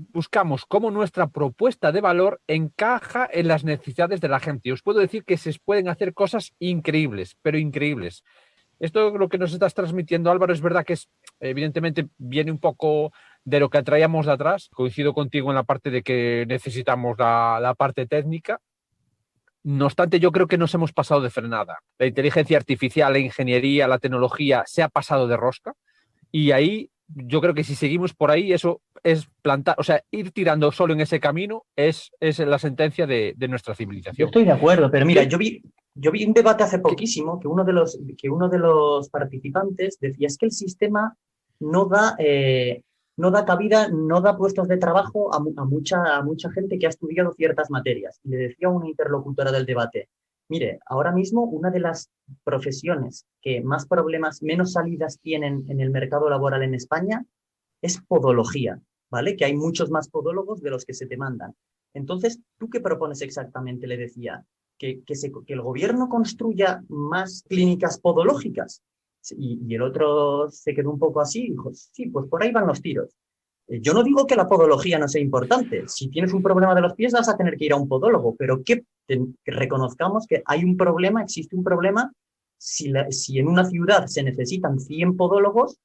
buscamos cómo nuestra propuesta de valor encaja en las necesidades de la gente. Y os puedo decir que se pueden hacer cosas increíbles, pero increíbles. Esto, lo que nos estás transmitiendo, Álvaro, es verdad que evidentemente viene un poco de lo que traíamos de atrás. Coincido contigo en la parte de que necesitamos la parte técnica. No obstante, yo creo que nos hemos pasado de frenada. La inteligencia artificial, la ingeniería, la tecnología se ha pasado de rosca, y ahí yo creo que si seguimos por ahí, eso es plantar, o sea, ir tirando solo en ese camino es la sentencia de nuestra civilización. Yo estoy de acuerdo, pero mira, yo vi un debate hace poquísimo que uno de los participantes decía es que el sistema no da cabida, no da puestos de trabajo a mucha gente que ha estudiado ciertas materias. Y le decía a una interlocutora del debate, mire, ahora mismo una de las profesiones que más problemas, menos salidas tienen en el mercado laboral en España es podología, ¿vale? Que hay muchos más podólogos de los que se demandan. Entonces, ¿tú qué propones exactamente? Le decía, que el gobierno construya más clínicas podológicas. Y el otro se quedó un poco así y dijo, sí, pues por ahí van los tiros. Yo no digo que la podología no sea importante. Si tienes un problema de los pies vas a tener que ir a un podólogo, pero que reconozcamos que hay un problema, existe un problema, si en una ciudad se necesitan 100 podólogos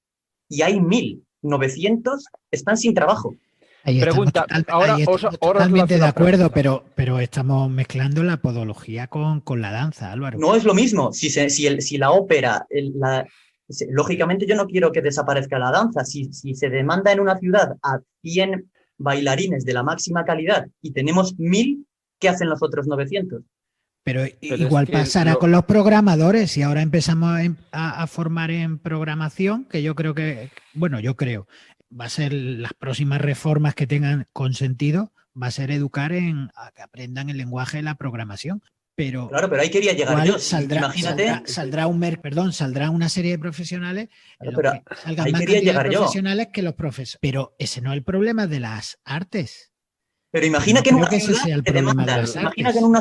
y hay 1.900, están sin trabajo. Pregunta, estamos totalmente de acuerdo, pero estamos mezclando la podología con la danza, Álvaro. No es lo mismo. Si la ópera, lógicamente yo no quiero que desaparezca la danza. Si se demanda en una ciudad a 100 bailarines de la máxima calidad y tenemos 1.000, ¿qué hacen los otros 900? Pero igual pasará con los programadores, y ahora empezamos a formar en programación, que yo creo va a ser las próximas reformas que tengan consentido, va a ser educar a que aprendan el lenguaje de la programación. Pero claro, pero ahí quería llegar yo. Imagínate, saldrá una serie de profesionales, pero que salgan más profesionales que los profesores. Pero ese no es el problema de las artes. Pero imagina que en una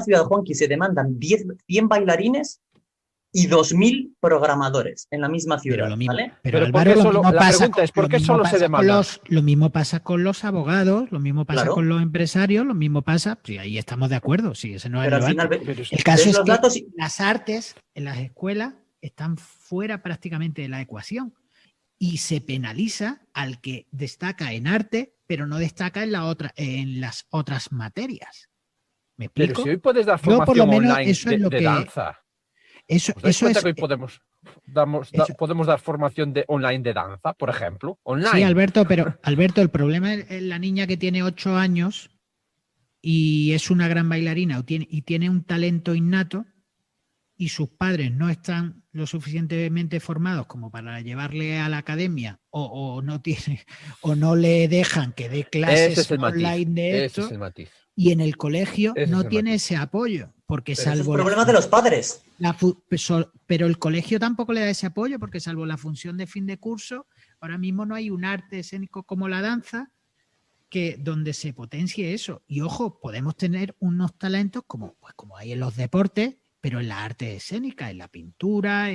ciudad, Juanqui, se demandan 100 bailarines y 2.000 programadores en la misma ciudad, ¿vale? Pero Álvaro, la pregunta es ¿por qué solo se demanda? Lo mismo pasa con los abogados, lo mismo pasa con los empresarios, lo mismo pasa, sí, ahí estamos de acuerdo, sí, ese no es el debate. El caso es que las artes en las escuelas están fuera prácticamente de la ecuación, y se penaliza al que destaca en arte, pero no destaca en las otras materias. ¿Me explico? Pero si hoy puedes dar formación online de danza. Eso es que hoy podemos dar formación online de danza, por ejemplo. Online. Sí, Alberto, el problema es la niña que tiene 8 años y es una gran bailarina y tiene un talento innato, y sus padres no están lo suficientemente formados como para llevarle a la academia, o no le dejan que dé clases online de esto. Ese es el matiz. Y en el colegio no tiene ese apoyo, porque pero salvo... es problema de los padres. Pero el colegio tampoco le da ese apoyo, porque salvo la función de fin de curso, ahora mismo no hay un arte escénico como la danza donde se potencie eso. Y ojo, podemos tener unos talentos como hay en los deportes, pero en la arte escénica, en la pintura,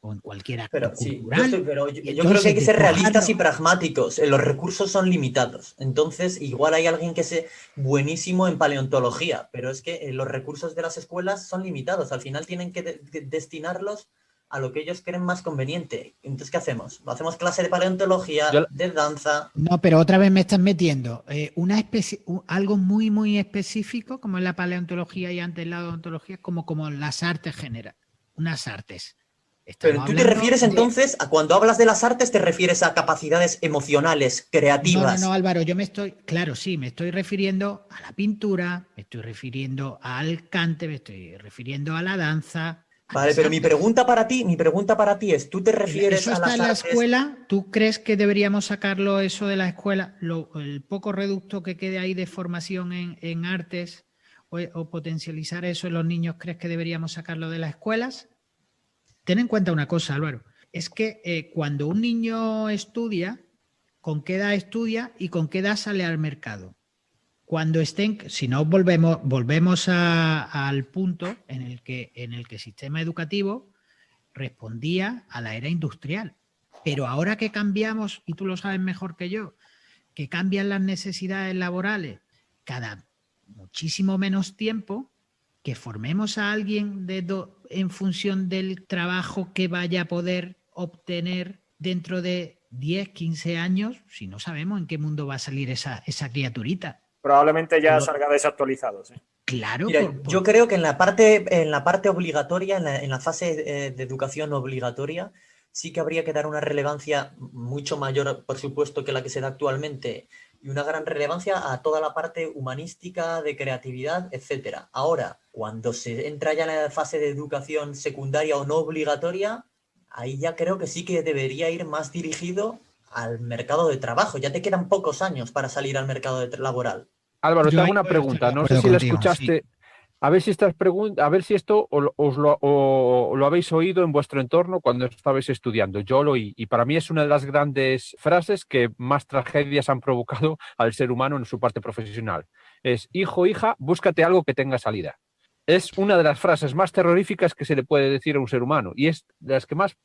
o en cualquier acto Pero sí, cultural. yo creo Entonces, que hay que ser realistas y despojarlo- pragmáticos. Los recursos son limitados. Entonces, igual hay alguien que es buenísimo en paleontología, pero es que los recursos de las escuelas son limitados. Al final tienen que destinarlos a lo que ellos creen más conveniente. Entonces, ¿qué hacemos? ¿Hacemos clase de paleontología, Yo- de danza? No, pero otra vez me estás metiendo algo muy, muy específico, como es la paleontología y antes la odontología, como las artes generales, unas artes. Pero Estamos tú te hablando refieres de- entonces, cuando hablas de las artes, te refieres a capacidades emocionales, creativas. No, Álvaro, claro, sí, me estoy refiriendo a la pintura, me estoy refiriendo al cante, me estoy refiriendo a la danza. Vale, pero mi pregunta para ti es, ¿tú te refieres ¿Eso a está las en la artes? escuela? ¿Tú crees que deberíamos sacarlo eso de la escuela? El poco reducto que quede ahí de formación en artes o potencializar eso en los niños, ¿crees que deberíamos sacarlo de las escuelas? Ten en cuenta una cosa, Álvaro, es que cuando un niño estudia, ¿con qué edad estudia y con qué edad sale al mercado? Cuando estén, si no volvemos al punto en el que el sistema educativo respondía a la era industrial. Pero ahora que cambiamos, y tú lo sabes mejor que yo, que cambian las necesidades laborales cada muchísimo menos tiempo, que formemos a alguien en función del trabajo que vaya a poder obtener dentro de 10, 15 años, si no sabemos en qué mundo va a salir esa criaturita. Probablemente ya salga desactualizado, sí. Claro. Mira, yo creo que en la parte obligatoria, en la fase de educación obligatoria, sí que habría que dar una relevancia mucho mayor, por supuesto, que la que se da actualmente, y una gran relevancia a toda la parte humanística, de creatividad, etcétera. Ahora, cuando se entra ya en la fase de educación secundaria o no obligatoria, ahí ya creo que sí que debería ir más dirigido al mercado de trabajo. Ya te quedan pocos años para salir al mercado laboral. Álvaro, te Yo hago ahí una voy a estar pregunta. de No sé acuerdo si la contigo, escuchaste. sí. A ver si esto lo habéis oído en vuestro entorno cuando estabais estudiando. Yo lo oí y para mí es una de las grandes frases que más tragedias han provocado al ser humano en su parte profesional. Es, hijo, hija, búscate algo que tenga salida. Es una de las frases más terroríficas que se le puede decir a un ser humano y es de las que más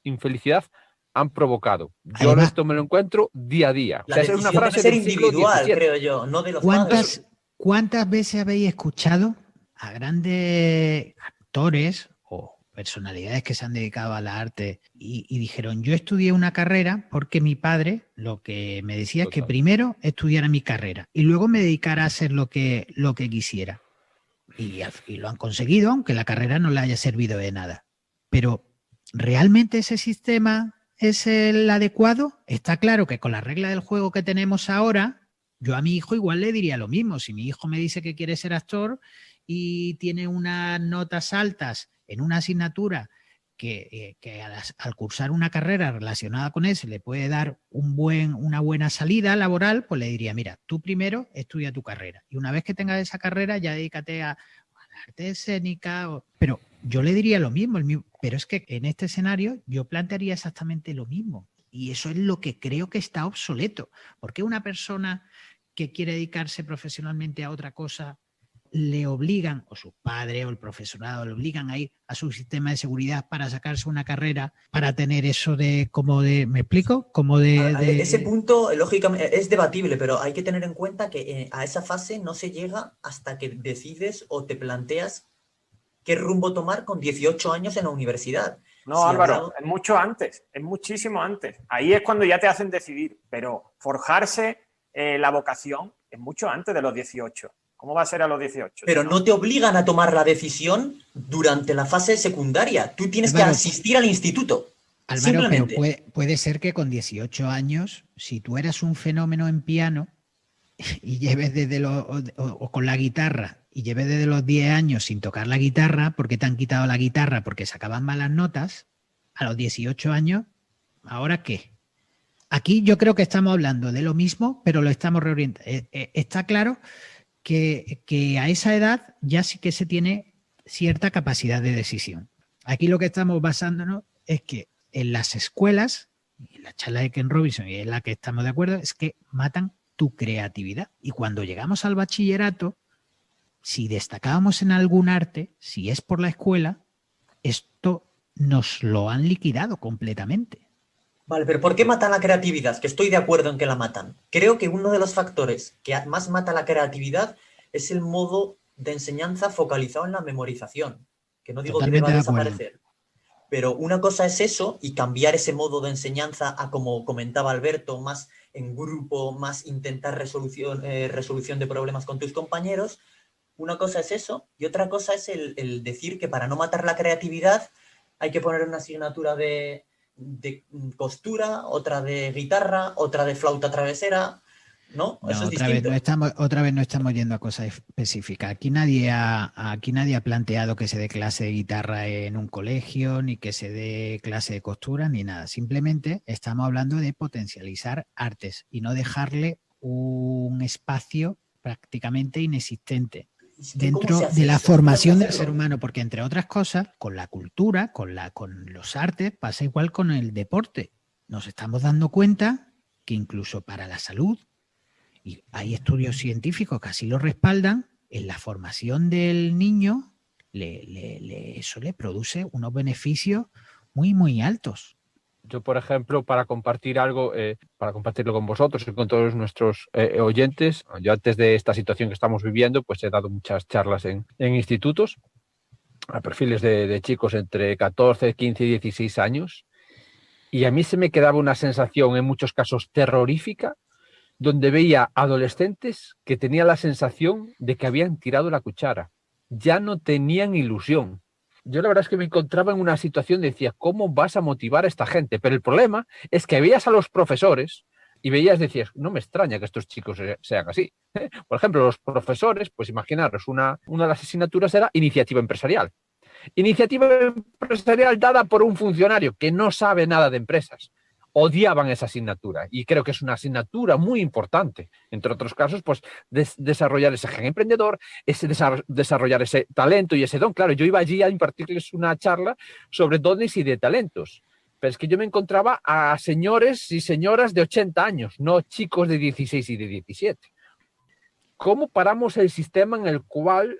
infelicidad han provocado. Yo Además, esto me lo encuentro día a día. O La sea, es una decisión debe frase ser del siglo individual, XVII. creo yo, no de los padres. ¿Cuántas veces habéis escuchado a grandes actores o personalidades que se han dedicado a la arte y dijeron, yo estudié una carrera porque mi padre lo que me decía es que primero estudiara mi carrera y luego me dedicara a hacer lo que quisiera? Y lo han conseguido, aunque la carrera no le haya servido de nada. Pero, ¿realmente ese sistema es el adecuado? Está claro que con la regla del juego que tenemos ahora, yo a mi hijo igual le diría lo mismo. Si mi hijo me dice que quiere ser actor y tiene unas notas altas en una asignatura que al cursar una carrera relacionada con eso le puede dar una buena salida laboral, pues le diría, mira, tú primero estudia tu carrera y una vez que tengas esa carrera ya dedícate a la arte escénica. Pero yo le diría lo mismo, pero es que en este escenario yo plantearía exactamente lo mismo y eso es lo que creo que está obsoleto. Porque una persona que quiere dedicarse profesionalmente a otra cosa le obligan, o sus padres o el profesorado le obligan a ir a su sistema de seguridad para sacarse una carrera, para tener eso ¿me explico? Ese punto, lógicamente, es debatible, pero hay que tener en cuenta que a esa fase no se llega hasta que decides o te planteas qué rumbo tomar con 18 años en la universidad. No, sí, Álvaro, es mucho antes, es muchísimo antes. Ahí es cuando ya te hacen decidir, pero forjarse la vocación es mucho antes de los 18. ¿Cómo va a ser a los 18? Pero no te obligan a tomar la decisión durante la fase secundaria. Tú tienes que asistir al instituto. Álvaro, pero puede ser que con 18 años, si tú eras un fenómeno en piano y lleves o con la guitarra y lleves desde los 10 años sin tocar la guitarra porque te han quitado la guitarra porque sacaban malas notas, a los 18 años, ¿ahora qué? Aquí yo creo que estamos hablando de lo mismo, pero lo estamos reorientando. Está claro que a esa edad ya sí que se tiene cierta capacidad de decisión. Aquí lo que estamos basándonos es que en las escuelas, en la charla de Ken Robinson y en la que estamos de acuerdo, es que matan tu creatividad. Y cuando llegamos al bachillerato, si destacábamos en algún arte, si es por la escuela, esto nos lo han liquidado completamente. Vale, pero ¿por qué matan la creatividad? Que estoy de acuerdo en que la matan. Creo que uno de los factores que más mata la creatividad es el modo de enseñanza focalizado en la memorización. Que no digo que deba desaparecer. Pero una cosa es eso y cambiar ese modo de enseñanza a, como comentaba Alberto, más en grupo, más intentar resolución de problemas con tus compañeros. Una cosa es eso y otra cosa es el decir que para no matar la creatividad hay que poner una asignatura de costura, otra de guitarra, otra de flauta travesera, ¿no? No, eso es otra distinto. Otra vez no estamos yendo a cosas específicas. Aquí nadie ha planteado que se dé clase de guitarra en un colegio, ni que se dé clase de costura, ni nada. Simplemente estamos hablando de potencializar artes y no dejarle un espacio prácticamente inexistente dentro de la formación del ser humano, porque entre otras cosas, con la cultura, con los artes, pasa igual con el deporte. Nos estamos dando cuenta que incluso para la salud, y hay estudios científicos que así lo respaldan, en la formación del niño eso le produce unos beneficios muy, muy altos. Yo, por ejemplo, para compartir algo, para compartirlo con vosotros y con todos nuestros oyentes, yo antes de esta situación que estamos viviendo, pues he dado muchas charlas en institutos a perfiles de chicos entre 14, 15 y 16 años, y a mí se me quedaba una sensación en muchos casos terrorífica, donde veía adolescentes que tenían la sensación de que habían tirado la cuchara, ya no tenían ilusión. Yo la verdad es que me encontraba en una situación de decía, ¿cómo vas a motivar a esta gente? Pero el problema es que veías a los profesores y veías, decías, no me extraña que estos chicos sean así. Por ejemplo, los profesores, pues imaginaros, una de las asignaturas era iniciativa empresarial. Iniciativa empresarial dada por un funcionario que no sabe nada de empresas. Odiaban esa asignatura y creo que es una asignatura muy importante. Entre otros casos, pues desarrollar ese gen emprendedor, desarrollar ese talento y ese don. Claro, yo iba allí a impartirles una charla sobre dones y de talentos. Pero es que yo me encontraba a señores y señoras de 80 años, no chicos de 16 y de 17. ¿Cómo paramos el sistema en el cual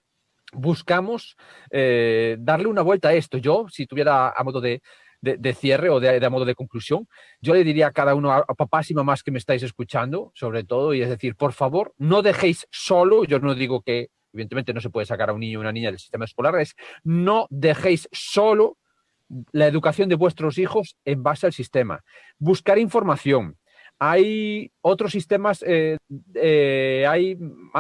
buscamos darle una vuelta a esto? Yo, si tuviera a modo de cierre o de modo de conclusión, yo le diría a cada uno, a papás y mamás que me estáis escuchando, sobre todo, y es decir, por favor, no dejéis solo, yo no digo que evidentemente no se puede sacar a un niño o una niña del sistema escolar, es no dejéis solo la educación de vuestros hijos en base al sistema. Buscar información. Hay otros sistemas, hay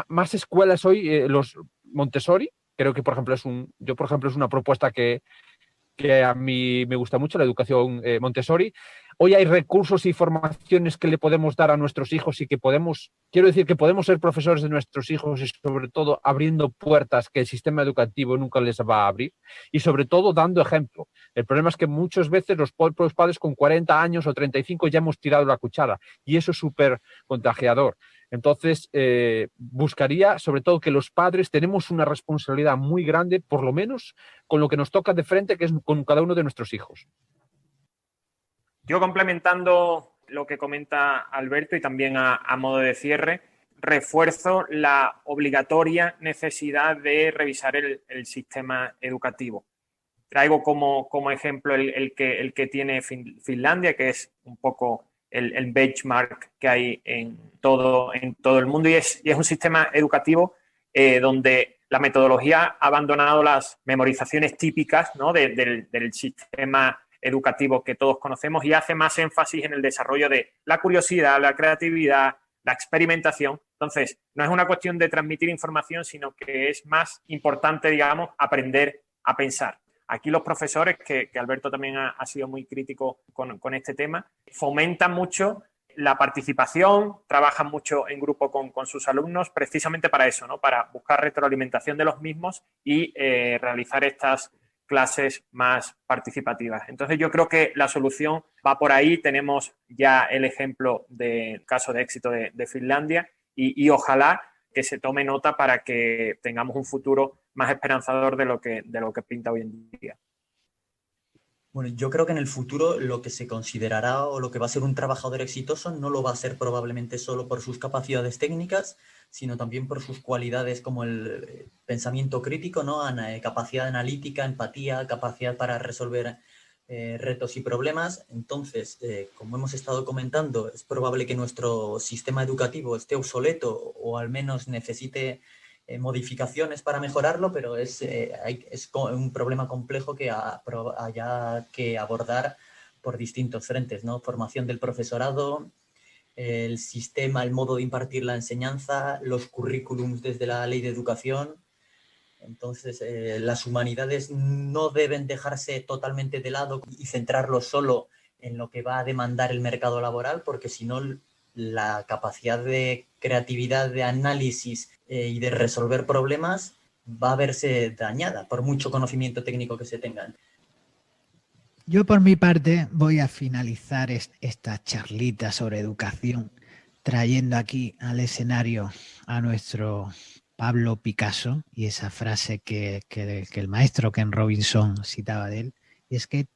más escuelas hoy, los Montessori, creo que por ejemplo es una propuesta que a mí me gusta mucho, la educación Montessori. Hoy hay recursos y formaciones que le podemos dar a nuestros hijos y que podemos ser profesores de nuestros hijos y sobre todo abriendo puertas que el sistema educativo nunca les va a abrir y sobre todo dando ejemplo. El problema es que muchas veces los propios padres con 40 años o 35 ya hemos tirado la cuchara y eso es súper contagiador. Entonces, buscaría sobre todo que los padres tenemos una responsabilidad muy grande, por lo menos con lo que nos toca de frente, que es con cada uno de nuestros hijos. Yo, complementando lo que comenta Alberto y también a modo de cierre, refuerzo la obligatoria necesidad de revisar el sistema educativo. Traigo como ejemplo el que tiene Finlandia, que es un poco el benchmark que hay en todo el mundo y es un sistema educativo donde la metodología ha abandonado las memorizaciones típicas, ¿no? del sistema educativo que todos conocemos y hace más énfasis en el desarrollo de la curiosidad, la creatividad, la experimentación. Entonces, no es una cuestión de transmitir información, sino que es más importante, digamos, aprender a pensar. Aquí los profesores, que Alberto también ha sido muy crítico con este tema, fomentan mucho la participación, trabajan mucho en grupo con sus alumnos, precisamente para eso, ¿no? Para buscar retroalimentación de los mismos y realizar estas clases más participativas. Entonces yo creo que la solución va por ahí. Tenemos ya el ejemplo del caso de éxito de Finlandia y ojalá que se tome nota para que tengamos un futuro más esperanzador de lo que pinta hoy en día. Bueno, yo creo que en el futuro lo que se considerará o lo que va a ser un trabajador exitoso no lo va a ser probablemente solo por sus capacidades técnicas, sino también por sus cualidades como el pensamiento crítico, ¿no? Capacidad analítica, empatía, capacidad para resolver retos y problemas. Entonces, como hemos estado comentando, es probable que nuestro sistema educativo esté obsoleto o al menos necesite modificaciones para mejorarlo, pero es un problema complejo que haya que abordar por distintos frentes, ¿no? Formación del profesorado, el sistema, el modo de impartir la enseñanza, los currículums desde la ley de educación. Entonces, las humanidades no deben dejarse totalmente de lado y centrarlo solo en lo que va a demandar el mercado laboral, porque si no, la capacidad de creatividad, de análisis y de resolver problemas va a verse dañada por mucho conocimiento técnico que se tenga. Yo por mi parte voy a finalizar esta charlita sobre educación trayendo aquí al escenario a nuestro Pablo Picasso y esa frase que el maestro Ken Robinson citaba de él, y es que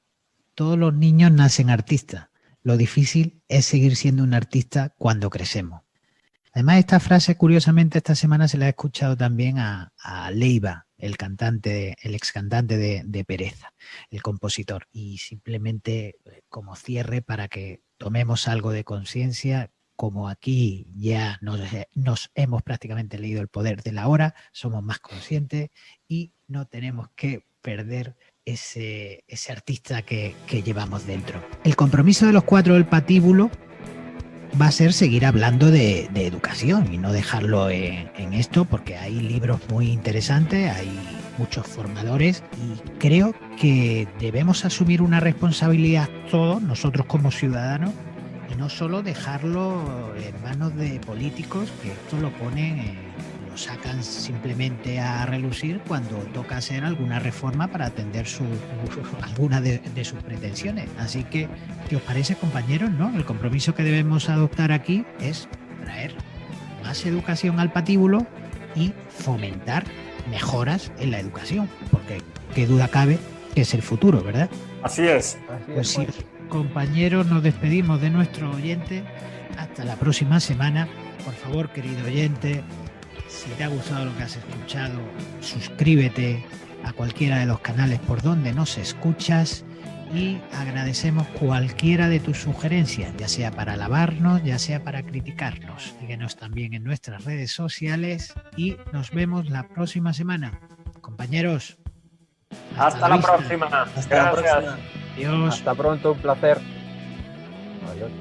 todos los niños nacen artistas. Lo difícil es seguir siendo un artista cuando crecemos. Además, esta frase, curiosamente, esta semana se la he escuchado también a Leiva, el ex cantante de Pereza, el compositor. Y simplemente como cierre para que tomemos algo de conciencia, como aquí ya nos hemos prácticamente leído El poder de la hora, somos más conscientes y no tenemos que perder ese artista que llevamos dentro. El compromiso de los 4 del patíbulo va a ser seguir hablando de educación y no dejarlo en esto, porque hay libros muy interesantes, hay muchos formadores y creo que debemos asumir una responsabilidad todos, nosotros como ciudadanos, y no solo dejarlo en manos de políticos que esto lo ponen lo sacan simplemente a relucir cuando toca hacer alguna reforma para atender alguna de sus pretensiones. Así que, ¿qué os parece, compañeros? ¿No? El compromiso que debemos adoptar aquí es traer más educación al patíbulo y fomentar mejoras en la educación, porque qué duda cabe que es el futuro, ¿verdad? Así es. Pues sí, compañeros, nos despedimos de nuestro oyente. Hasta la próxima semana. Por favor, querido oyente, si te ha gustado lo que has escuchado, suscríbete a cualquiera de los canales por donde nos escuchas y agradecemos cualquiera de tus sugerencias, ya sea para alabarnos, ya sea para criticarnos. Síguenos también en nuestras redes sociales y nos vemos la próxima semana. Compañeros, hasta la próxima. Hasta la próxima. Adiós. Hasta pronto, un placer. Adiós.